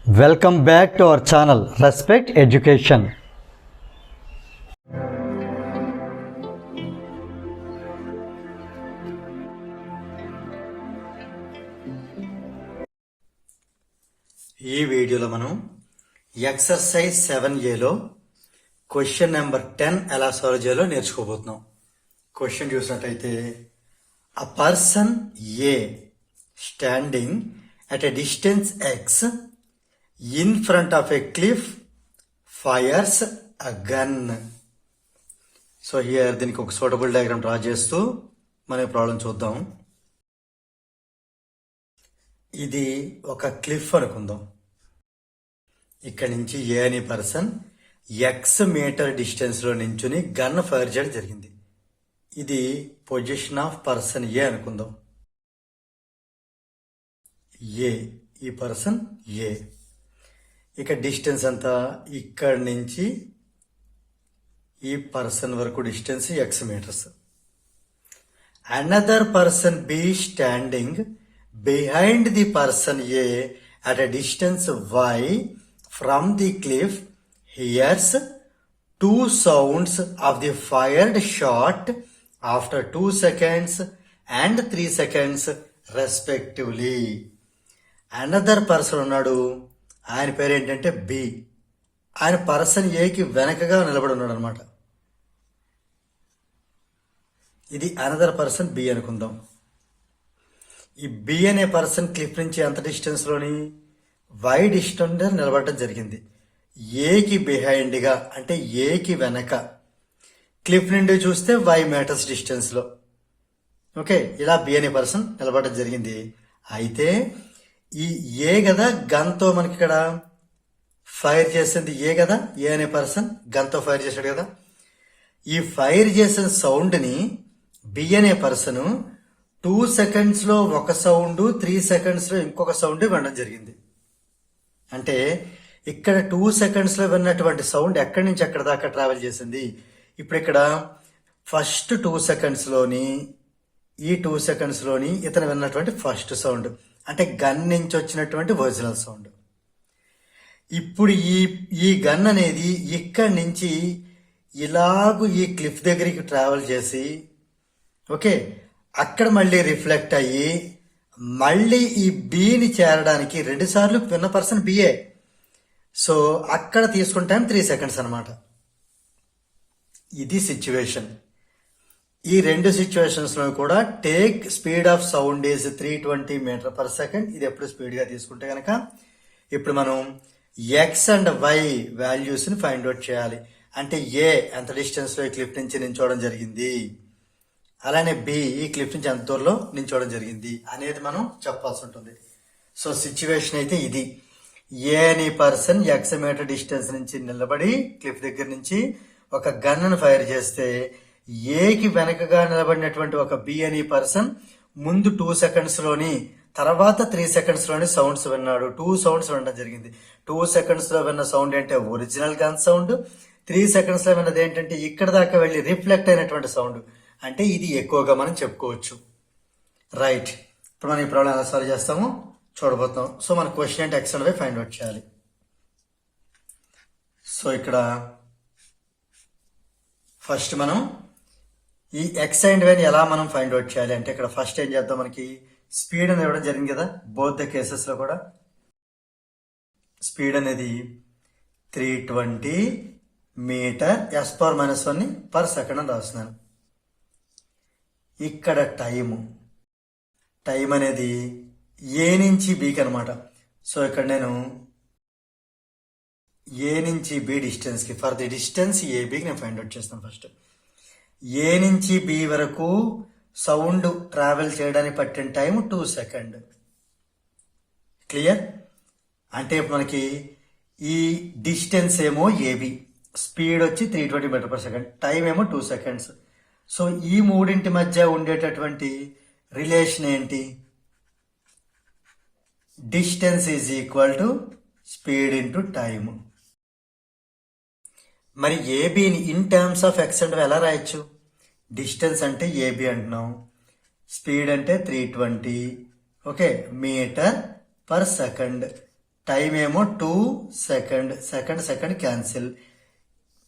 Welcome back to our channel respect education. ఈ వీడియోలో మనం ఎక్సర్సైజ్ 7Aలో క్వశ్చన్ నెంబర్ 10 ఎలా సాల్వ్ చేయాలో నేర్చుకోబోతున్నాం. క్వశ్చన్ చూసినట్టయితే, a person A standing at a distance x in front of a cliff fires a gun. So here దీనికి ఒక suitable diagram draw చేస్తూ మన ప్రాబ్లం చూద్దాం. ఇది ఒక క్లిఫ్ అనుకుందాం. ఇక్కడ నుంచి ఏ అనే పర్సన్ ఎక్స్ మీటర్ డిస్టెన్స్ లో నించుని గన్ ఫైర్ చేయడం జరిగింది. ఇది పొజిషన్ ఆఫ్ పర్సన్ ఏ అనుకుందాం. ఏ, ఈ పర్సన్ ఏ. ఇక డిస్టెన్స్ అంతా ఇక్కడ నుంచి ఈ పర్సన్ వరకు distance x metres. Another person B standing behind the person A at a distance y from the cliff hears two sounds of the fired shot after 2 seconds and 3 seconds respectively. Another person ఉన్నాడు, ఆయన పేరు ఏంటంటే B. ఆయన person ఏకి వెనకగా నిలబడి ఉన్నాడు అనమాట. ఇది అనదర్ పర్సన్ బి అనుకుందాం. ఈ బి అనే పర్సన్ క్లిఫ్ నుంచి ఎంత డిస్టెన్స్ లోని వై డిస్టెన్స్ నిలబడటం జరిగింది. ఏకి బిహైండ్ గా అంటే ఏకి వెనక, క్లిఫ్ నుండి చూస్తే వై మీటర్స్ డిస్టెన్స్ లో. ఓకే, ఇలా బి అనే పర్సన్ నిలబడటం జరిగింది. అయితే ఈ ఏ కదా గన్ తో మనకి ఇక్కడ ఫైర్ చేసింది ఏ కదా, ఏ అనే పర్సన్ గన్ తో ఫైర్ చేశాడు కదా. ఈ ఫైర్ చేసిన సౌండ్ ని బి అనే పర్సన్ 2 సెకండ్స్ లో ఒక సౌండ్, 3 సెకండ్స్ లో ఇంకొక సౌండ్ వినడం జరిగింది. అంటే ఇక్కడ 2 సెకండ్స్ లో విన్నటువంటి సౌండ్ ఎక్కడి నుంచి ఎక్కడి దాకా ట్రావెల్ చేసింది. ఇప్పుడు ఇక్కడ ఫస్ట్ 2 సెకండ్స్ లోని, ఈ 2 సెకండ్స్ లోని ఇతను విన్నటువంటి ఫస్ట్ సౌండ్ అంటే గన్ నుంచి వచ్చినటువంటి ఒరిజినల్ సౌండ్. ఇప్పుడు ఈ గన్ అనేది ఇక్కడి నుంచి ఇలాగూ ఈ క్లిఫ్ దగ్గరికి ట్రావెల్ చేసి, ఓకే, అక్కడ మళ్ళీ రిఫ్లెక్ట్ అయ్యి మళ్ళీ ఈ బిని చేరడానికి 2 సార్లు విన్న పర్సన్ బిఏ. సో అక్కడ తీసుకున్న టైం 3 సెకండ్స్ అనమాట. ఇది సిచ్యువేషన్. ఈ 2 సిచ్యువేషన్స్ లో కూడా take speed of sound is 320 metre per second. ఇది ఎప్పుడు స్పీడ్ గా తీసుకుంటే కనుక ఇప్పుడు మనం ఎక్స్ అండ్ వై వాల్యూస్ ని ఫైండ్ అవుట్ చేయాలి. అంటే ఏ ఎంత డిస్టెన్స్ లో ఈ క్లిఫ్ నుంచి నించోవడం జరిగింది, అలానే బి ఈ క్లిఫ్ నుంచి ఎంత దూరంలో నించోవడం జరిగింది అనేది మనం చెప్పాల్సి ఉంటుంది. సో సిచ్యువేషన్ అయితే ఇది. ఏ అనే పర్సన్ ఎక్స్ మీటర్ డిస్టెన్స్ నుంచి నిలబడి క్లిఫ్ దగ్గర నుంచి ఒక గన్ ఫైర్ చేస్తే, ఏకి వెనకగా నిలబడినటువంటి ఒక బి అనే పర్సన్ ముందు 2 సెకండ్స్ లోని, తర్వాత 3 సెకండ్స్ లోని సౌండ్స్ విన్నాడు. 2 సౌండ్స్ వినడం జరిగింది. 2 సెకండ్స్ లో విన్న సౌండ్ అంటే ఒరిజినల్ గన్ సౌండ్, 3 సెకండ్స్ లో విన్నది ఏంటంటే ఇక్కడ దాకా వెళ్లి రిఫ్లెక్ట్ అయినటువంటి సౌండ్. అంటే ఇది ఎక్కువగా మనం చెప్పుకోవచ్చు. రైట్, ఇప్పుడు మనం ఈ ప్రాబ్లం ఎలా సాల్వ్ చేస్తామో చూడబోతున్నాం. సో మన క్వశ్చన్ అంటే x and y find out చేయాలి. సో ఇక్కడ ఫస్ట్ మనం ఈ ఎక్స్ అండ్ వైని ఎలా మనం ఫైండ్ అవుట్ చేయాలి అంటే, ఇక్కడ ఫస్ట్ ఏం చేద్దాం, మనకి స్పీడ్ అని ఇవ్వడం జరిగింది కదా. బోత్ ద కేసెస్ లో కూడా స్పీడ్ అనేది 320 మీటర్ s/-1 పర్ సెకండ్ అని రాస్తున్నాను. ఇక్కడ టైం అనేది ఏ నుంచి బీకి అనమాట. సో ఇక్కడ నేను ఏ నుంచి బి డిస్టెన్స్ కి, ఫర్ ది డిస్టెన్స్ ఏబికి నేను ఫైండ్ అవుట్ చేస్తాను. ఫస్ట్ ఏ నుంచి బి వరకు సౌండ్ ట్రావెల్ చేయడానికి పట్టిన టైం 2 సెకండ్. క్లియర్? అంటే మనకి ఈ డిస్టెన్స్ ఏమో ఏబి, స్పీడ్ వచ్చి 320 మీటర్ పర్ సెకండ్, టైం ఏమో 2 సెకండ్స్. సో ఈ మూడింటి మధ్య ఉండేటటువంటి రిలేషన్ ఏంటి? Distance is equal to speed into time. మరి ఏబిని ఇన్ టర్మ్స్ ఆఫ్ ఎక్స్ అంటే ఎలా రాయొచ్చు? డిస్టెన్స్ అంటే ఏబి అంటున్నాం, స్పీడ్ అంటే 320 okay metre per second. Time ఏమో 2 సెకండ్, సెకండ్ క్యాన్సిల్.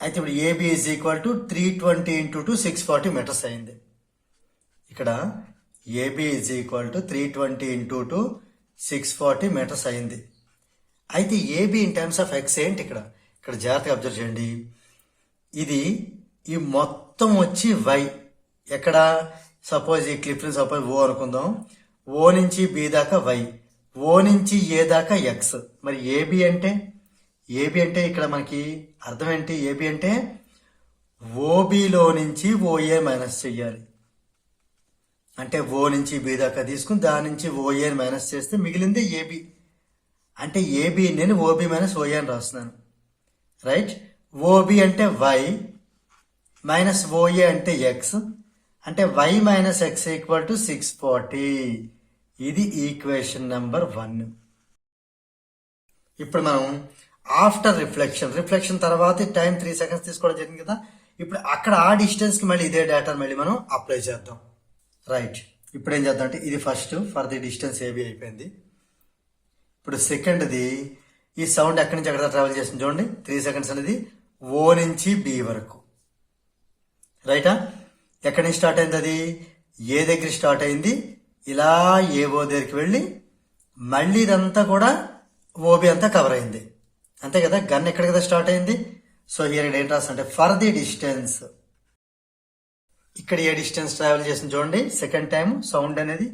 అయితే ఇప్పుడు AB is equal to 320 into 2 640 metres అయింది. ఇక్కడ AB is equal to 320 into 2 640 metres అయింది. అయితే AB in terms of x ఏంటి ఇక్కడ జాగ్రత్తగా అబ్జర్వ్ చేయండి. ఇది ఈ మొత్తం వచ్చి వై. ఎక్కడ సపోజ్ ఈ క్లిప్ సపోజ్ ఓ అనుకుందాం, ఓ నుంచి బి దాకా వై, ఓ నుంచి ఏ దాకా ఎక్స్. మరి ఏబి అంటే ఇక్కడ మనకి అర్థం ఏంటి? ఏబి అంటే ఓబిలో నుంచి ఓఏ మైనస్ చెయ్యాలి. అంటే ఓ నుంచి బి దాకా తీసుకుని దాని నుంచి ఓఏ మైనస్ చేస్తే మిగిలింది ఏబి. అంటే ఏబి నేను ఓబి మైనస్ ఓఏ అని రాస్తున్నాను, రైట్? ఓబి అంటే వై మైనస్ ఓఏ అంటే ఎక్స్, అంటే y minus x equal to 640. ఇది ఈక్వేషన్ నెంబర్ 1. ఇప్పుడు మనం ఆఫ్టర్ రిఫ్లెక్షన్ తర్వాత టైం 3 సెకండ్స్ తీసుకోవడం జరిగింది కదా. ఇప్పుడు అక్కడ ఆ డిస్టెన్స్ కి మళ్ళీ ఇదే డేటా మళ్ళీ మనం అప్లై చేద్దాం, రైట్? ఇప్పుడు ఏం చేద్దాం అంటే ఇది first for the distance AB అయిపోయింది. ఇప్పుడు సెకండ్ది ఈ సౌండ్ ఎక్కడి నుంచి ఎక్కడ ట్రావెల్ చేస్తుంది చూడండి. 3 సెకండ్స్ అనేది ఓ నుంచి బి వరకు, రైటా? ఎక్కడి నుంచి స్టార్ట్ అయింది? అది ఏ దగ్గర స్టార్ట్ అయింది, ఇలా ఏఓ దగ్గరికి వెళ్ళి మళ్ళీ ఇదంతా కూడా ఓబి అంతా కవర్ అయింది, అంతే కదా. గన్ ఎక్కడ కదా స్టార్ట్ అయింది. సో హియర్ ఏం రాస్తుంటే ఫర్ ది డిస్టెన్స్, ఇక్కడ ఏ డిస్టెన్స్ ట్రావెల్ చేసింది చూడండి. సెకండ్ టైం సౌండ్ అనేది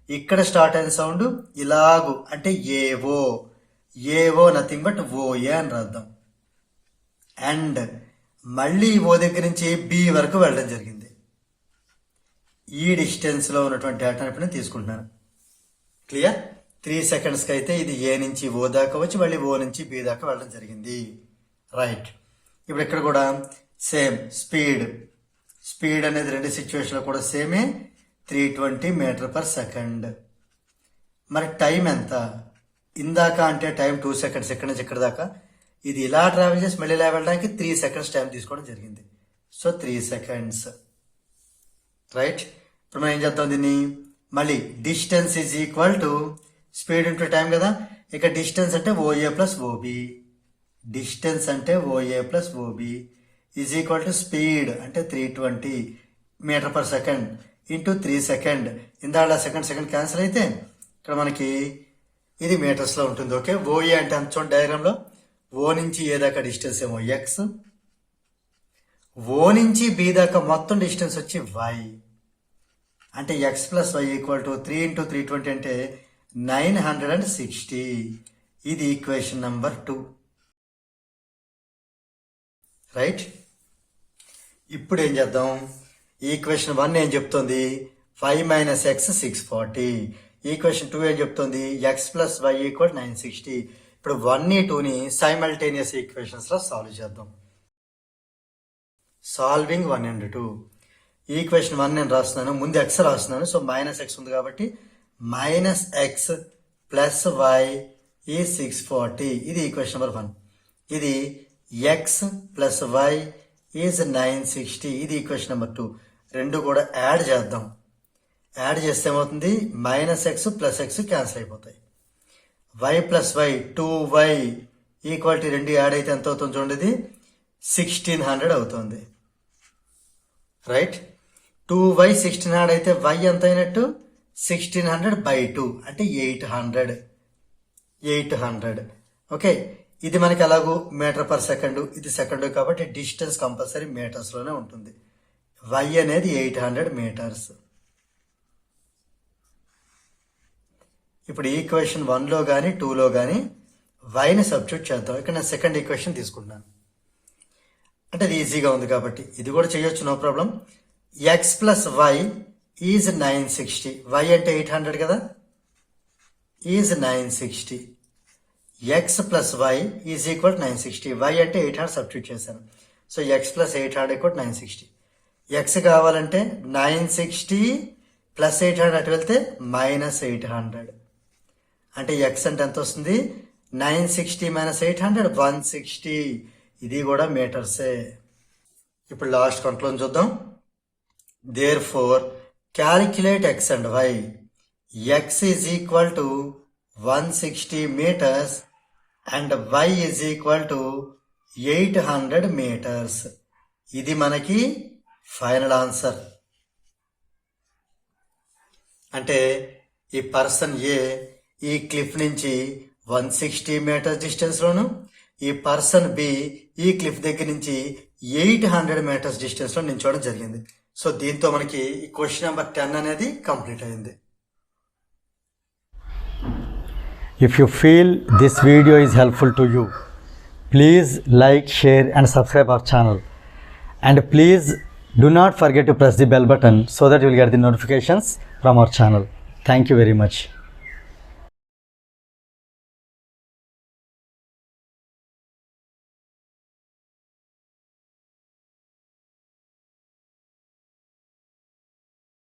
ఇక్కడ స్టార్ట్ అయిన సౌండ్ ఇలాగు అంటే ఏవో నథింగ్ బట్ ఓఏ అని రాద్దాం. అండ్ మళ్ళీ ఓ దగ్గర నుంచి బి వరకు వెళ్ళడం జరిగింది. ఈ డిస్టెన్స్ లో ఉన్నటువంటి డేటాను ఇప్పుడు నేను తీసుకుంటున్నాను, క్లియర్? 3 సెకండ్స్ కి అయితే ఇది ఏ నుంచి ఓ దాకా వచ్చి మళ్ళీ ఓ నుంచి బి దాకా వెళ్ళడం జరిగింది, రైట్? ఇప్పుడు ఇక్కడ కూడా సేమ్ స్పీడ్ అనేది రెండు సిచ్యువేషన్ లో కూడా సేమే 320 మీటర్ పర్ సెకండ్. మరి టైం ఎంత? ఇందాక అంటే టైం 2 సెకండ్స్ ఇక్కడ నుంచి ఇక్కడ దాకా, ఇది ఇలా ట్రావెల్ చేసి మళ్ళీ ఇలా వెళ్ళడానికి 3 సెకండ్స్ టైం తీసుకోవడం జరిగింది. So 3 seconds, right? ఇప్పుడు మనం ఏం చేద్దాం దీన్ని మళ్ళీ distance is equal to speed into time కదా. ఇక డిస్టెన్స్ అంటే OA plus OB, is equal to speed అంటే 320 metre per second into 3 second. ఇందాక సెకండ్ క్యాన్సిల్ అయితే ఇక్కడ మనకి ఇది మీటర్స్ లో ఉంటుంది, ఓకే? ఓఏ అంటే అంత చూడండి డయాగ్రామ్ లో, ఓ నుంచి ఏ దాకా డిస్టెన్స్ ఏమో ఎక్స్, ఓ నుంచి బి దాకా మొత్తం డిస్టెన్స్ వచ్చి వై, అంటే x plus y equal to 3 into 320 అంటే 960. ఇది ఈక్వేషన్ నెంబర్ 2, రైట్? ఇప్పుడు ఏం చేద్దాం, ఈక్వేషన్ 1 ఏం చెప్తుంది? 5 మైనస్ ఎక్స్ 640. ఈక్వేషన్ 2 ఏం చెప్తుంది? X plus y equal 960. ఇప్పుడు 1ని 2ని సైమల్టేనియస్ ఈక్వేషన్స్ లో సాల్వ్ చేద్దాం. Solving 1 and 2. ఈక్వేషన్ 1 నేను రాస్తున్నాను, ముందు ఎక్స్ రాస్తున్నాను. సో మైనస్ ఎక్స్ ఉంది కాబట్టి మైనస్ ఎక్స్ ప్లస్ వై ఈ 640. ఇది ఈక్వేషన్ నెంబర్ 1. ఇది ఎక్స్ ప్లస్ వై ఈజ్ 960. ఇది ఈక్వేషన్ నెంబర్ 2. రెండు కూడా యాడ్ చేద్దాం. యాడ్ చేస్తే ఏమవుతుంది? Minus x plus x cancel అయిపోతాయి. Y plus y 2y equality రెండు యాడ్ అయితే ఎంత అవుతుంది చూడండి, ఇది 1600 అవుతుంది, రైట్? 2y 1600 అయితే y ఎంత అయినట్టు 1600/2 అంటే 800. ఓకే, ఇది మనకి ఎలాగూ మీటర్ పర్ సెకండ్, ఇది సెకండ్ కాబట్టి డిస్టెన్స్ కంపల్సరీ మీటర్స్ లోనే ఉంటుంది. y అనేది 800 మీటర్స్. ఇప్పుడు ఈక్వేషన్ 1లో కానీ 2లో కానీ వైని సబ్స్టిట్యూట్ చేద్దాం. ఇక్కడ నేను సెకండ్ ఈక్వేషన్ తీసుకుంటున్నాను, అంటే అది ఈజీగా ఉంది కాబట్టి ఇది కూడా చేయొచ్చు, no problem. X plus y is 960. Y అంటే 800 కదా, is 960. X plus y is equal 960. Y అంటే 800 సబ్స్టిట్యూట్ చేశాను. So x plus 800 equal 960. X కావాలంటే 960 ప్లస్ 800 అటు వెళ్తే మైనస్ 800. అంటే ఎక్స్ అంటే ఎంత వస్తుంది? 960 మైనస్ 800 160. ఇది కూడా మీటర్సే. ఇప్పుడు లాస్ట్ కంట్రోల్ చూద్దాం. Therefore calculate x and y. X is equal to 160 meters and y is equal to 800 meters. ఇది మనకి ఫైనల్ ఆన్సర్. అంటే ఈ పర్సన్ ఏ ఈ క్లిఫ్ నుంచి 160 మీటర్స్ డిస్టెన్స్లోను, ఈ పర్సన్ బి ఈ క్లిఫ్ దగ్గర నుంచి 800 మీటర్స్ డిస్టెన్స్లో నిల్చోవడం జరిగింది. సో దీంతో మనకి ఈ క్వశ్చన్ నెంబర్ 10 అనేది కంప్లీట్ అయింది. If you feel this video is helpful to you, please like, share and subscribe our channel. And please do not forget to press the bell button so that you will get the notifications from our channel. Thank you very much.